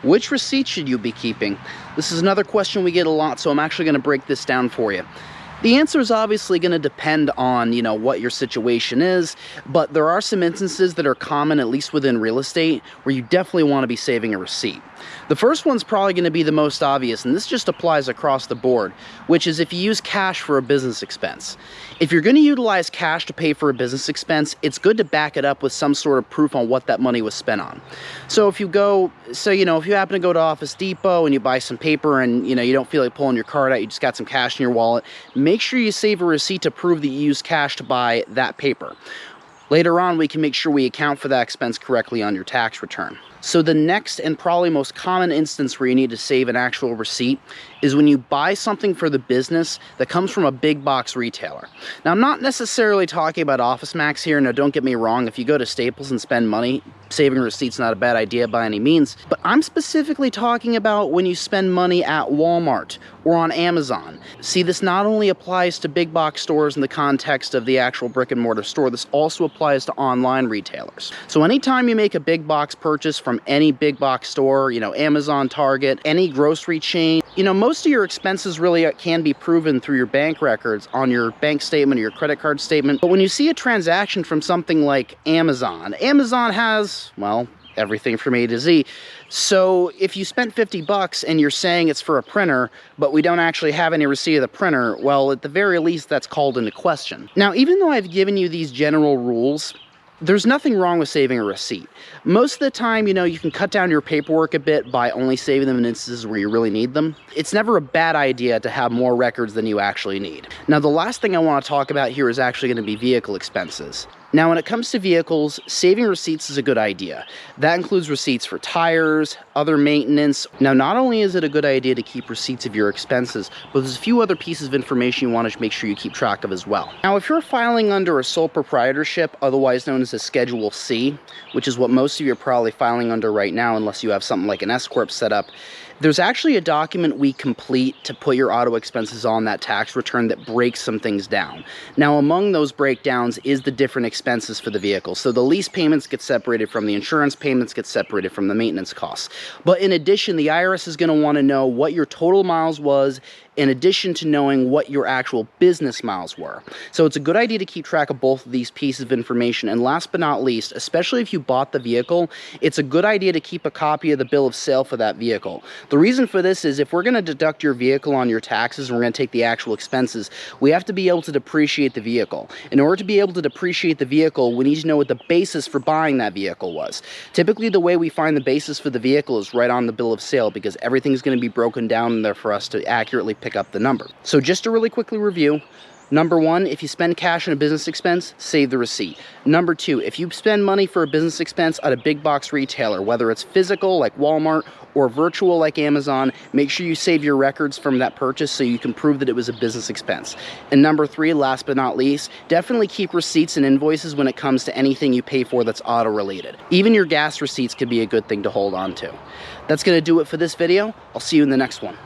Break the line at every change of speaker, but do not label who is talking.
Which receipt should you be keeping? This is another question we get a lot, so I'm actually going to break this down for you. The answer is obviously going to depend on, what your situation is, but there are some instances that are common, at least within real estate, where you definitely want to be saving a receipt. The first one's probably going to be the most obvious, and this just applies across the board, which is if you use cash for a business expense. If you're going to utilize cash to pay for a business expense, it's good to back it up with some sort of proof on what that money was spent on. So if you if you happen to go to Office Depot and you buy some paper and, you don't feel like pulling your card out, you just got some cash in your wallet, make sure you save a receipt to prove that you used cash to buy that paper. Later on, we can make sure we account for that expense correctly on your tax return. So the next and probably most common instance where you need to save an actual receipt is when you buy something for the business that comes from a big box retailer. Now, I'm not necessarily talking about Office Max here. Now, don't get me wrong. If you go to Staples and spend money, saving a receipt's not a bad idea by any means. But I'm specifically talking about when you spend money at Walmart or on Amazon. See, this not only applies to big box stores in the context of the actual brick and mortar store, this also applies to online retailers. So anytime you make a big box purchase from any big box store, Amazon, Target, any grocery chain, most of your expenses really can be proven through your bank records on your bank statement or your credit card statement. But when you see a transaction from something like Amazon has, well, everything from A to Z. So if you spent 50 bucks and you're saying it's for a printer, but we don't actually have any receipt of the printer, well, at the very least, that's called into question. Now, even though I've given you these general rules, there's nothing wrong with saving a receipt. Most of the time, you can cut down your paperwork a bit by only saving them in instances where you really need them. It's never a bad idea to have more records than you actually need. Now, the last thing I want to talk about here is actually going to be vehicle expenses. Now, when it comes to vehicles, saving receipts is a good idea. That includes receipts for tires, other maintenance. Now, not only is it a good idea to keep receipts of your expenses, but there's a few other pieces of information you want to make sure you keep track of as well. Now, if you're filing under a sole proprietorship, otherwise known as a Schedule C, which is what most of you are probably filing under right now, unless you have something like an S-Corp set up, there's actually a document we complete to put your auto expenses on that tax return that breaks some things down. Now, among those breakdowns is the different expenses for the vehicle. So the lease payments get separated from the insurance payments, get separated from the maintenance costs. But in addition, the IRS is going to want to know what your total miles was in addition to knowing what your actual business miles were. So it's a good idea to keep track of both of these pieces of information. And last but not least, especially if you bought the vehicle, it's a good idea to keep a copy of the bill of sale for that vehicle. The reason for this is if we're going to deduct your vehicle on your taxes and we're going to take the actual expenses, we have to be able to depreciate the vehicle. In order to be able to depreciate the vehicle, we need to know what the basis for buying that vehicle was. Typically, the way we find the basis for the vehicle is right on the bill of sale because everything's going to be broken down in there for us to accurately pick up the number. So just to really quickly review, number one, if you spend cash on a business expense, save the receipt. Number two, if you spend money for a business expense at a big box retailer, whether it's physical like Walmart or virtual like Amazon, make sure you save your records from that purchase so you can prove that it was a business expense. And number three, last but not least, definitely keep receipts and invoices when it comes to anything you pay for that's auto related. Even your gas receipts could be a good thing to hold on to. That's going to do it for this video. I'll see you in the next one.